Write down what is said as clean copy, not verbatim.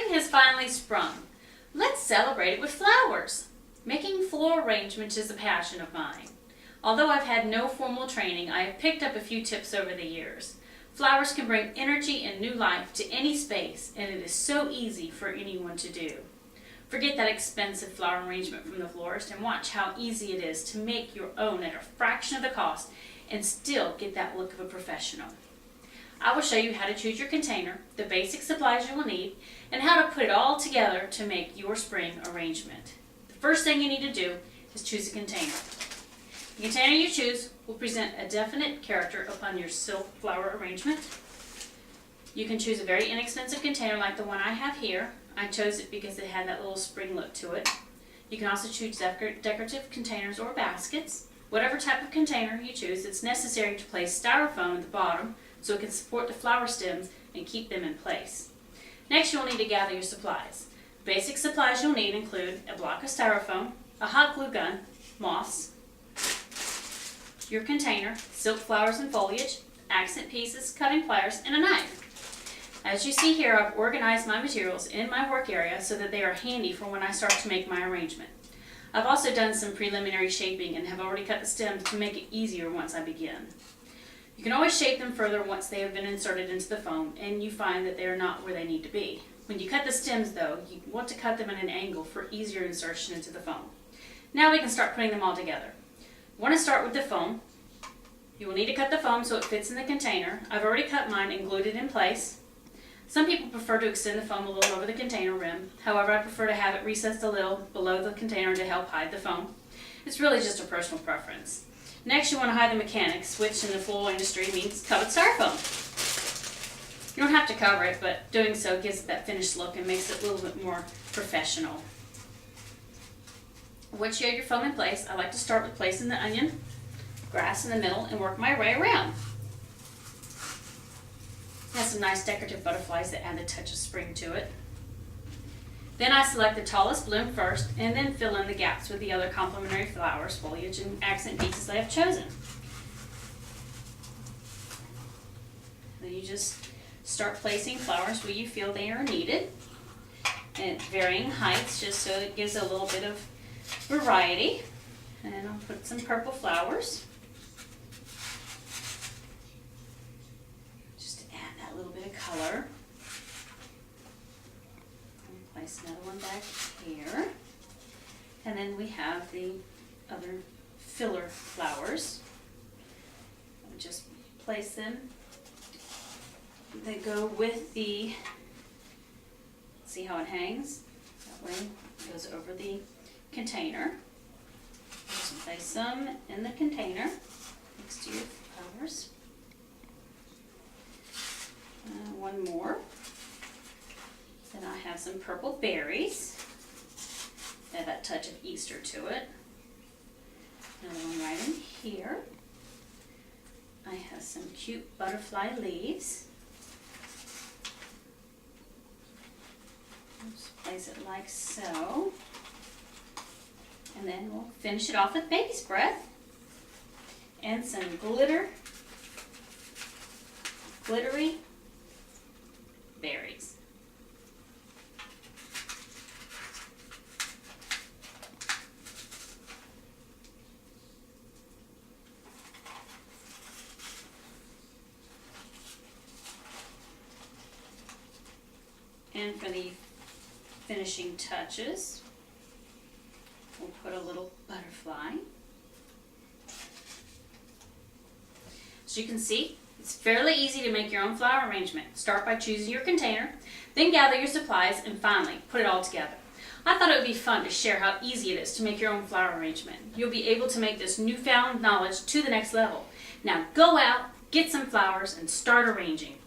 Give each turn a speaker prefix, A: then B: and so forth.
A: Spring has finally sprung. Let's celebrate it with flowers. Making floral arrangements is a passion of mine. Although I've had no formal training, I have picked up a few tips over the years. Flowers can bring energy and new life to any space, and it is so easy for anyone to do. Forget that expensive flower arrangement from the florist and watch how easy it is to make your own at a fraction of the cost and still get that look of a professional. I will show you how to choose your container, the basic supplies you will need, and how to put it all together to make your spring arrangement. The first thing you need to do is choose a container. The container you choose will present a definite character upon your silk flower arrangement. You can choose a very inexpensive container like the one I have here. I chose it because it had that little spring look to it. You can also choose decorative containers or baskets. Whatever type of container you choose, it's necessary to place styrofoam at the bottom so it can support the flower stems and keep them in place. Next, you'll need to gather your supplies. Basic supplies you'll need include a block of styrofoam, a hot glue gun, moss, your container, silk flowers and foliage, accent pieces, cutting pliers, and a knife. As you see here, I've organized my materials in my work area so that they are handy for when I start to make my arrangement. I've also done some preliminary shaping and have already cut the stems to make it easier once I begin. You can always shape them further once they have been inserted into the foam and you find that they are not where they need to be. When you cut the stems though, you want to cut them at an angle for easier insertion into the foam. Now we can start putting them all together. You want to start with the foam. You will need to cut the foam so it fits in the container. I've already cut mine and glued it in place. Some people prefer to extend the foam a little over the container rim. However, I prefer to have it recessed a little below the container to help hide the foam. It's really just a personal preference. Next, you want to hide the mechanics, which in the floral industry means covered styrofoam. You don't have to cover it, but doing so gives it that finished look and makes it a little bit more professional. Once you have your foam in place, I like to start with placing the onion, grass in the middle, and work my way around. It has some nice decorative butterflies that add a touch of spring to it. Then I select the tallest bloom first and then fill in the gaps with the other complementary flowers, foliage, and accent pieces I have chosen. Then you just start placing flowers where you feel they are needed at varying heights just so it gives a little bit of variety. And I'll put some purple flowers. Just to add that little bit of color. Place another one back here. And then we have the other filler flowers. I'll just place them. They go with the, see how it hangs? That way it goes over the container. Just place them in the container next to your flowers. One more. Then I have some purple berries. Add that touch of Easter to it. Another one right in here. I have some cute butterfly leaves. Just place it like so. And then we'll finish it off with baby's breath. And some glittery berries. And for the finishing touches, we'll put a little butterfly. As you can see, it's fairly easy to make your own flower arrangement. Start by choosing your container, then gather your supplies, and finally put it all together. I thought it would be fun to share how easy it is to make your own flower arrangement. You'll be able to make this newfound knowledge to the next level. Now go out, get some flowers, and start arranging.